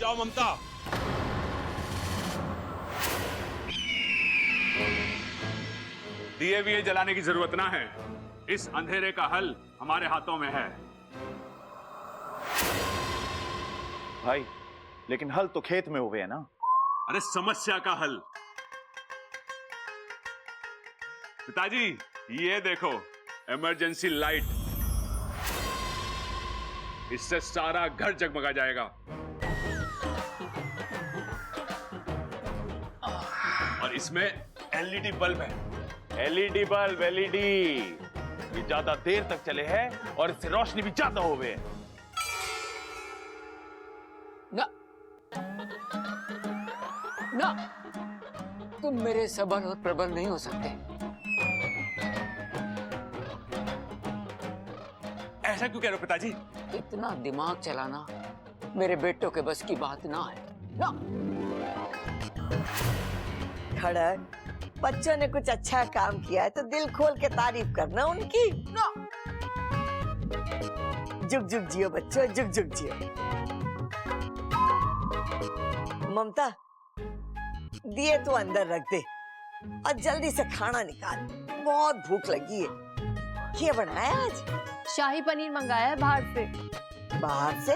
जाओ ममता। दिए विए जलाने की जरूरत ना है, इस अंधेरे का हल हमारे हाथों में है। भाई लेकिन हल तो खेत में हुए है ना। अरे समस्या का हल। पिताजी ये देखो, इमरजेंसी लाइट, इससे सारा घर जगमगा जाएगा। और इसमें एलईडी बल्ब है। एलईडी बल्ब, एलईडी ये ज्यादा देर तक चले हैं और इससे रोशनी भी ज्यादा हो गए। ना ना, तुम मेरे सबल और प्रबल नहीं हो सकते। ऐसा क्यों कह रहे हो पिताजी? इतना दिमाग चलाना मेरे बेटों के बस की बात ना है ना। खड़क, बच्चों ने कुछ अच्छा काम किया है तो दिल खोल के तारीफ करना उनकी ना। जुग जुग जियो बच्चों, जुग जुग जियो। ममता, दिए तो अंदर रख दे और जल्दी से खाना निकाल, बहुत भूख लगी है। क्या बनाया आज? शाही पनीर मंगाया है बाहर से। बाहर से?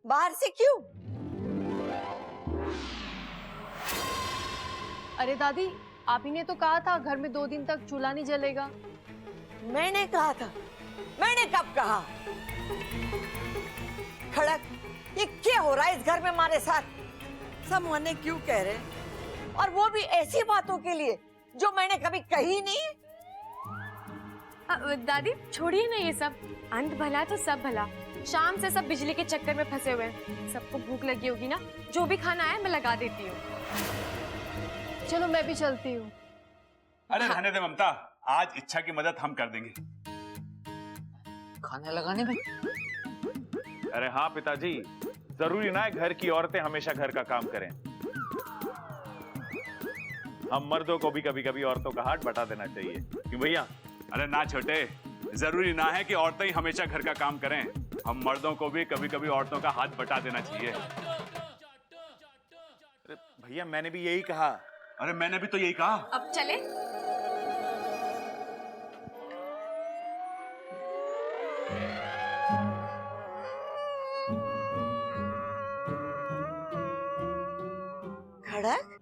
बाहर से क्यों? अरे दादी, आप ही ने तो कहा था घर में 2 दिन तक चूल्हा नहीं जलेगा। मैंने कहा था? मैंने कब कहा? खड़क, ये क्या हो रहा है इस घर में हमारे साथ? सब मने क्यों कह रहे हैं? और वो भी ऐसी बातों के लिए जो मैंने कभी कही नहीं। दादी छोड़िए ना ये सब, अंत भला तो सब भला। शाम से सब बिजली के चक्कर में फंसे हुए हैं। सबको भूख लगी होगी ना, जो भी खाना है मैं लगा देती हूँ। चलो मैं भी चलती हूँ। अरे रहने दे ममता, आज इच्छा की मदद हम कर देंगे। खाना लगाने में? अरे हाँ पिताजी, जरूरी ना है घर की औरतें हमेशा घर का काम करें। हम मर्दों को भी कभी कभी औरतों का हाथ बटा देना चाहिए, क्यों भैया? अरे ना छोटे, जरूरी ना है कि औरतें ही हमेशा घर का काम करें। हम मर्दों को भी कभी कभी औरतों का हाथ बटा देना चाहिए। अरे भैया मैंने भी यही कहा। अरे मैंने भी तो यही कहा। अब चले? खड़क,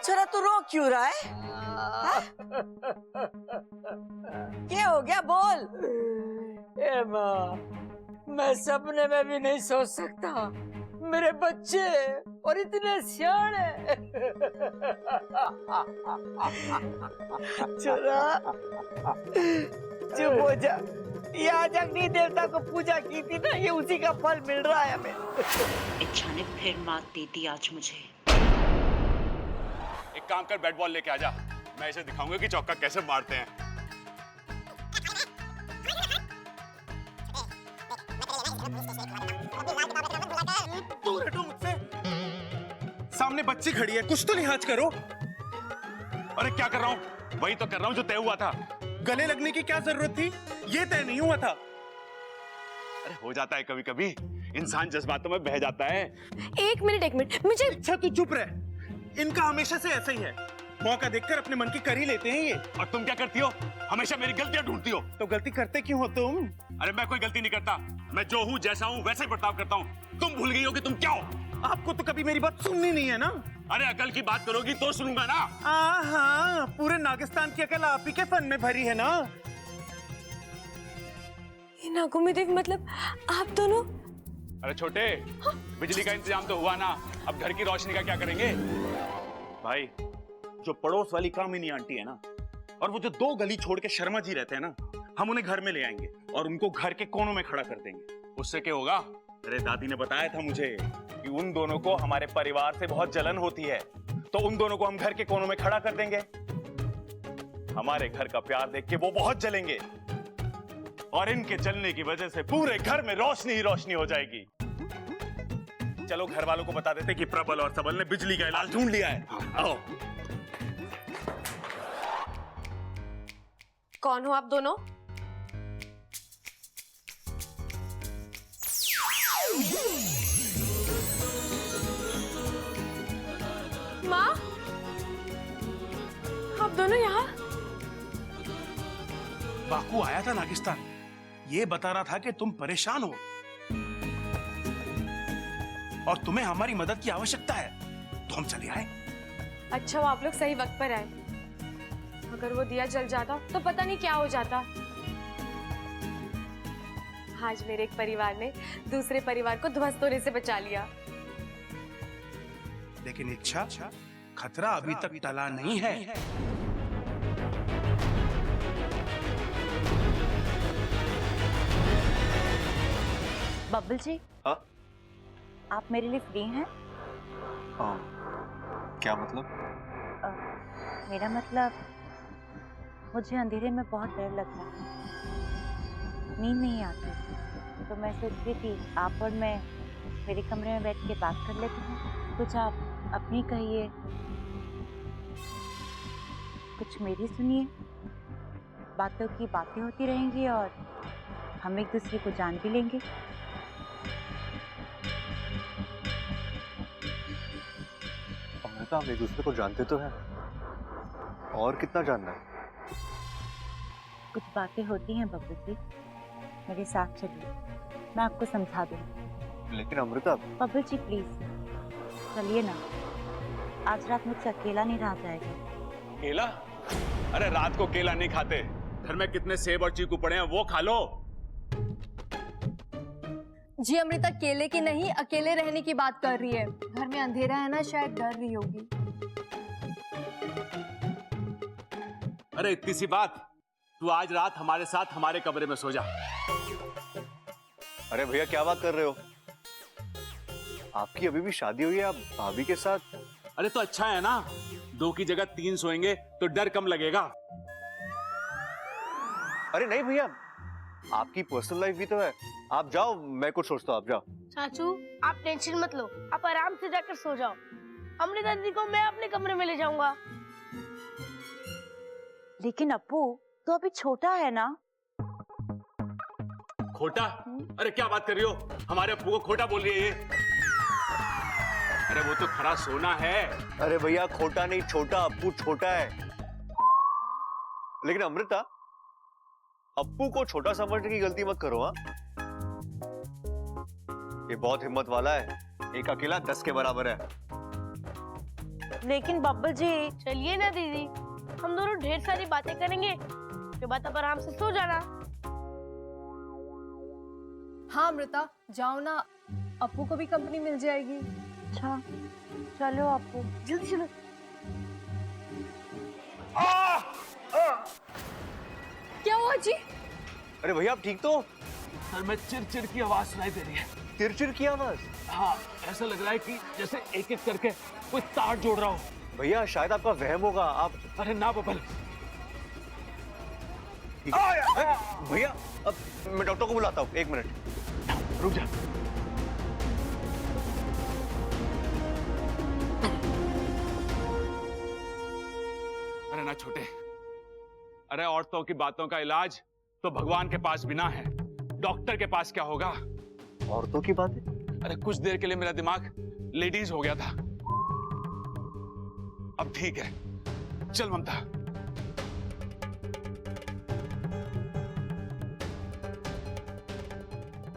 छोरा तू रो क्यों रहा है? क्या हो गया, बोल। ए माँ, मैं सपने में भी नहीं सोच सकता मेरे बच्चे और इतने सियाने। छोरा चुप हो जा। ये आज अग्नि देवता को पूजा की थी ना, ये उसी का फल मिल रहा है हमें। इच्छा ने फिर मात दी थी आज मुझे। एक काम कर, बैट बॉल लेके आजा, मैं इसे दिखाऊंगा कि चौका कैसे मारते हैं। दूर हटो मुझसे। सामने बच्ची खड़ी है, कुछ तो लिहाज करो। अरे क्या कर रहा हूँ? वही तो कर रहा हूँ जो तय हुआ था। गले लगने की क्या जरूरत थी? ये तय नहीं हुआ था। अरे हो जाता है कभी कभी, इंसान जज्बातों में बह जाता है। एक मिनट, मुझे। अच्छा तू चुप रह, इनका हमेशा से ऐसा ही है, मौका देखकर अपने मन की कर ही लेते हैं ये। और तुम क्या करती हो? हमेशा मेरी गलतियां ढूंढती हो। तो गलती करते क्यों हो तुम? अरे मैं कोई गलती नहीं करता, मैं जो हूँ जैसा हूँ वैसे ही बर्ताव करता हूँ। तुम भूल गई हो कि तुम क्या हो। आपको तो कभी मेरी बात सुननी नहीं है ना। अरे अकल की बात करोगी तो सुनूंगा ना। हाँ, पूरे नागिस्तान की अकल आप ही के फन में भरी है ना। नागो में देव, मतलब आप दोनों? अरे छोटे, बिजली का इंतजाम तो हुआ ना, अब घर की रोशनी का क्या करेंगे? भाई, जो पड़ोस वाली कामिनी आंटी है ना, और वो जो 2 गली छोड़ के शर्मा जी रहते हैं ना, हम उन्हें घर में ले आएंगे और उनको घर के कोनों में खड़ा कर देंगे। उससे क्या होगा? अरे दादी ने बताया था मुझे कि उन दोनों को हमारे परिवार से बहुत जलन होती है, तो उन दोनों को हम घर के कोनों में खड़ा कर देंगे। हमारे घर का प्यार देख के वो बहुत जलेंगे और इनके जलने की वजह से पूरे घर में रोशनी ही रोशनी हो जाएगी। चलो घर वालों को बता देते कि प्रबल और सबल ने बिजली का इलाज ढूंढ लिया है। आओ। कौन हो आप दोनों? माँ, आप दोनों यहाँ? बाकू आया था नागिस्तान, ये बता रहा था कि तुम परेशान हो और तुम्हें हमारी मदद की आवश्यकता है, तो हम चले आए। अच्छा, वो आप लोग सही वक्त पर आए। अगर वो दिया जल जाता तो पता नहीं क्या हो जाता। आज मेरे एक परिवार ने दूसरे परिवार को ध्वस्त होने से बचा लिया। लेकिन इच्छा, खतरा अभी तक टला नहीं है। बब्बल जी, हाँ? आप मेरे लिए फ्री हैं? हाँ, क्या मतलब? मेरा मतलब, मुझे अंधेरे में बहुत डर लगता है, नींद नहीं आती, तो मैं सोच रही थी आप और मैं मेरे कमरे में बैठ के बात कर लेते हैं। कुछ आप अपनी कहिए, कुछ मेरी सुनिए। बातों की बातें होती रहेंगी और हम एक दूसरे को जान भी लेंगे। अमृता, हम एक दूसरे को जानते तो हैं, और कितना जानना है? कुछ बातें होती हैं बब्बू जी, मेरे साथ चलिए, मैं आपको समझा दूंगी। लेकिन अमृता। बब्बू जी प्लीज चलिए ना, आज रात मुझसे अकेला नहीं रहा जाएगा। केला? अरे रात को केला नहीं खाते, घर में कितने सेब और चीकू पड़े हैं, वो खा लो। जी अमृता केले की नहीं, अकेले रहने की बात कर रही है। घर में अंधेरा है ना, शायद डर रही होगी। अरे इतनी सी बात, तू आज रात हमारे साथ हमारे कमरे में सो जा। अरे भैया, क्या बात कर रहे हो? आपकी अभी भी शादी हुई है, आप भाभी के साथ? अरे तो अच्छा है ना, 2 की जगह 3 सोएंगे तो डर कम लगेगा। अरे नहीं भैया, आपकी पर्सनल लाइफ भी तो है। आप जाओ, मैं कुछ सोचता हूँ, आप जाओ। चाचू आप टेंशन मत लो, आप आराम से जाकर सो जाओ। अमृता दीदी को मैं अपने कमरे में ले जाऊंगा। लेकिन अप्पू तो अभी छोटा है ना। खोटा? अरे क्या बात कर रही हो, हमारे अप्पू को खोटा बोल रही है ये? अरे वो तो खरा सोना है। अरे भैया, खोटा नहीं, छोटा। अप्पू छोटा है। लेकिन अमृता, अप्पू को छोटा समझने की गलती मत करो। हाँ, ये बहुत हिम्मत वाला है, एक अकेला 10 के बराबर है। लेकिन बब्बल जी। चलिए ना दीदी, हम दोनों ढेर सारी बातें करेंगे, उसके बाद आप आराम से सो जाना। हाँ अमृता जाओ ना, अप्पू को भी कंपनी मिल जाएगी। अच्छा चलो अप्पू, जल्दी चलो। क्या हुआ जी? अरे भैया, आप ठीक तो? सर में चिर की आवाज सुनाई दे रही है। चिरचिर की आवाज? हाँ, ऐसा लग रहा है कि जैसे एक एक करके कोई तार जोड़ रहा हो। भैया, शायद आपका वहम होगा। आप अरे ना बबल। भैया, अब मैं डॉक्टर को बुलाता हूँ, 1 मिनट रुक जा। अरे ना छोटे, अरे औरतों की बातों का इलाज तो भगवान के पास भी ना है, डॉक्टर के पास क्या होगा? औरतों की बातें? अरे कुछ देर के लिए मेरा दिमाग लेडीज हो गया था, अब ठीक है। चल ममता।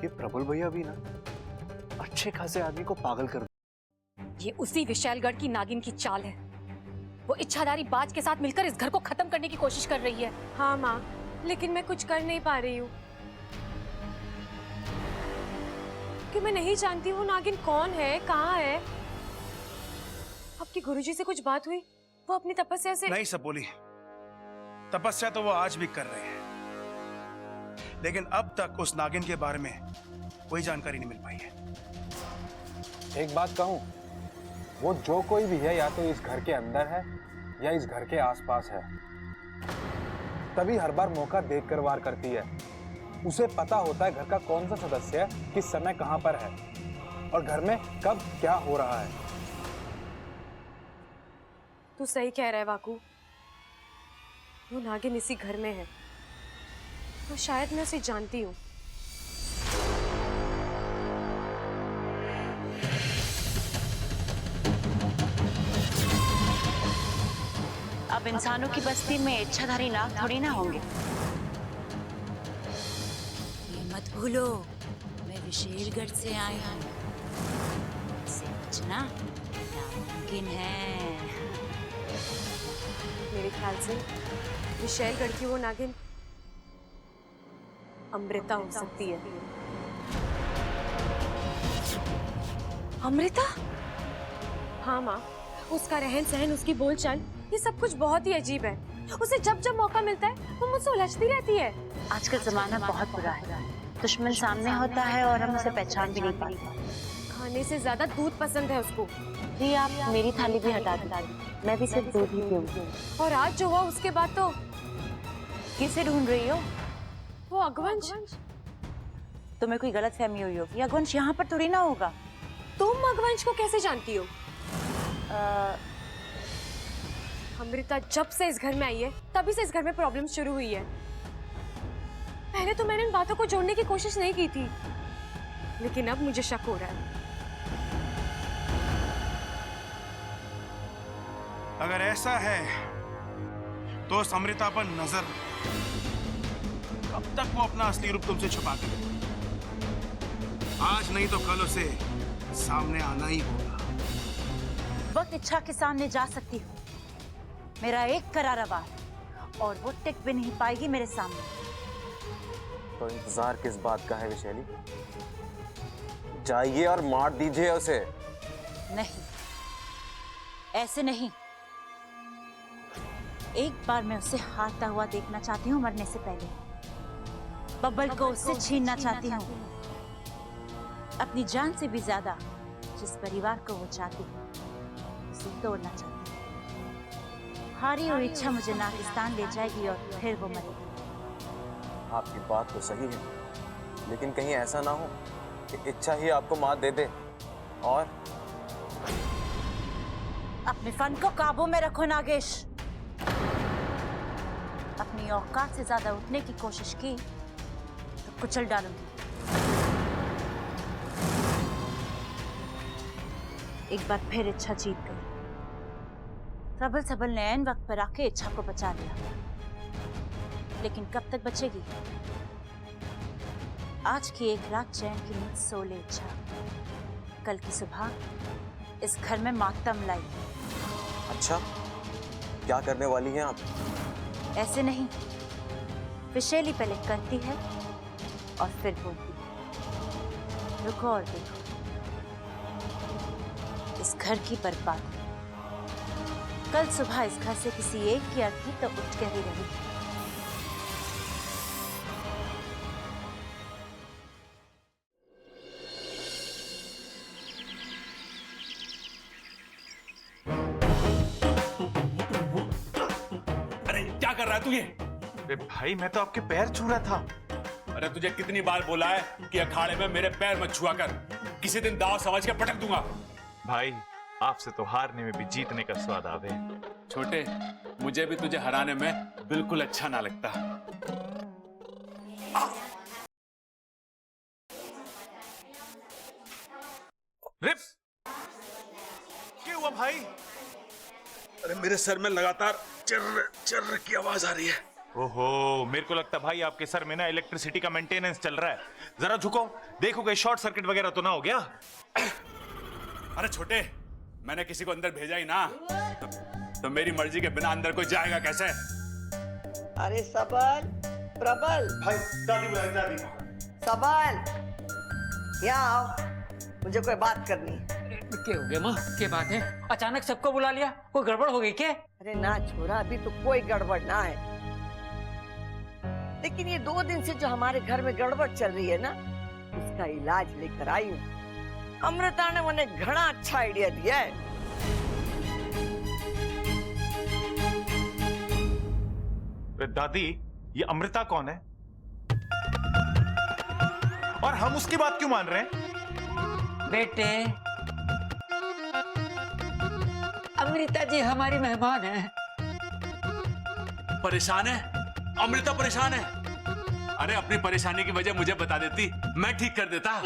ये प्रबल भैया भी ना अच्छे खासे आदमी को पागल कर। ये उसी विशालगढ़ की नागिन की चाल है। वो इच्छाधारी बाज के साथ मिलकर इस घर को खत्म करने की कोशिश कर रही है। हाँ माँ, लेकिन मैं कुछ कर नहीं पा रही हूँ कि मैं नहीं जानती वो नागिन कौन है, कहाँ है। आपकी गुरुजी से कुछ बात हुई? वो अपनी तपस्या से नहीं सपोली, तपस्या तो वो आज भी कर रहे हैं, लेकिन अब तक उस नागिन के बारे में कोई जानकारी नहीं मिल पाई है। एक बात कहूं, वो जो कोई भी है, या तो इस घर के अंदर है या इस घर के आसपास है, तभी हर बार मौका देखकर वार करती है। उसे पता होता है घर का कौन सा सदस्य किस समय कहां पर है और घर में कब क्या हो रहा है। तू सही कह रहा है वाकू, वो नागिन इसी घर में है और शायद मैं उसे जानती हूँ। अब इंसानों की बस्ती में इच्छाधारी नाग थोड़ी ना होंगे। ये मत भूलो, मैं विशेषगढ़ से आई हूँ। इससे बचना नामुमकिन है। मेरे ख्याल से विशेषगढ़ की वो नागिन अमृता हो सकती है। अमृता? हाँ माँ, उसका रहन सहन, उसकी बोलचाल, ये सब कुछ बहुत ही अजीब है। उसे जब जब मौका मिलता है वो मुझसे उलझती रहती है। आजकल जमाना बहुत बुरा है, दुश्मन सामने होता है और हम उसे पहचान भी नहीं पाते। खाने से ज्यादा दूध पसंद है उसको। जी आप मेरी थाली भी हटा दी, मैं भी सिर्फ दूध ही पीऊंगी। और आज जो हुआ उसके बाद तो किसे ढूंढ रही हो? वो अगवंश। तुम्हें कोई गलतफहमी हुई होगी, अगवंश यहाँ पर थोड़ी ना होगा। तुम अगवंश को कैसे जानती हो? अमृता जब से इस घर में आई है तभी से इस घर में प्रॉब्लम शुरू हुई है। पहले तो मैंने इन बातों को जोड़ने की कोशिश नहीं की थी, लेकिन अब मुझे शक हो रहा है। अगर ऐसा है तो उस अमृता पर नजर, कब तक वो अपना असली रूप तुमसे छुपा के रखेगी? आज नहीं तो कल उसे सामने आना ही होगा। वक्त इच्छा के सामने जा सकती हूँ, मेरा एक करारा वार और वो टिक भी नहीं पाएगी मेरे सामने। तो इंतजार किस बात का है विशैली? जाइए और मार दीजिए उसे। नहीं, ऐसे नहीं। एक बार मैं उसे हारता हुआ देखना चाहती हूँ, मरने से पहले। बब्बल को उससे छीनना चाहती हूँ, अपनी जान से भी ज्यादा। जिस परिवार को वो चाहती है उसे तोड़ना चाहती है। हारी हुई इच्छा मुझे नागिस्तान ले जाएगी और फिर वो मरेगी। आपकी बात तो सही है, लेकिन कहीं ऐसा ना हो कि इच्छा ही आपको मात दे दे। और अपने फन को काबू में रखो नागेश। अपनी औकात से ज्यादा उठने की कोशिश की तो कुचल डालूंगी। एक बार फिर इच्छा जीत गई। प्रबल सबल ने ऐन वक्त पर आके इच्छा को बचा लिया, लेकिन कब तक बचेगी? आज की एक रात चैन की नींद सो ले इच्छा, कल की सुबह इस घर में मातम लाई। अच्छा, क्या करने वाली हैं आप? ऐसे नहीं, विशेली पहले करती है और फिर बोलती है। रुको और देखो इस घर की बर्बादी। कल सुबह इस घर से किसी एक की अर्थी तो उठ कर ही रहेगी। अरे क्या कर रहा है तू ये? अरे भाई, मैं तो आपके पैर छू रहा था। अरे तुझे कितनी बार बोला है कि अखाड़े में मेरे पैर मत छुआ कर, किसी दिन दाव समझ के पटक दूंगा। भाई, आपसे तो हारने में भी जीतने का स्वाद आवे। छोटे, मुझे भी तुझे हराने में बिल्कुल अच्छा ना लगता। रिप! क्या हुआ भाई? अरे मेरे सर में लगातार चर्र चर्र की आवाज आ रही है। ओहो, मेरे को लगता भाई आपके सर में ना इलेक्ट्रिसिटी का मेंटेनेंस चल रहा है। जरा झुको, देखो कहीं शॉर्ट सर्किट वगैरह तो ना हो गया। अरे छोटे, मैंने किसी को अंदर भेजा ही ना, तो मेरी मर्जी के बिना अंदर कोई जाएगा कैसे? अरे सबल, प्रबल, भाई दादी बुलाए, दादी। सबल, यहाँ आओ, मुझे कोई बात करनी है। क्या हो गया माँ? क्या बात है? अचानक सबको बुला लिया, कोई गड़बड़ हो गई क्या? अरे ना छोरा, अभी तो कोई गड़बड़ ना है, लेकिन ये 2 दिन से जो हमारे घर में गड़बड़ चल रही है ना, उसका इलाज लेकर आई हूँ। अमृता ने मुझे घना अच्छा आइडिया दिया है। दादी, ये अमृता कौन है? और हम उसकी बात क्यों मान रहे हैं? बेटे, अमृता जी हमारी मेहमान है। परेशान है? अमृता परेशान है? अरे अपनी परेशानी की वजह मुझे बता देती, मैं ठीक कर देता।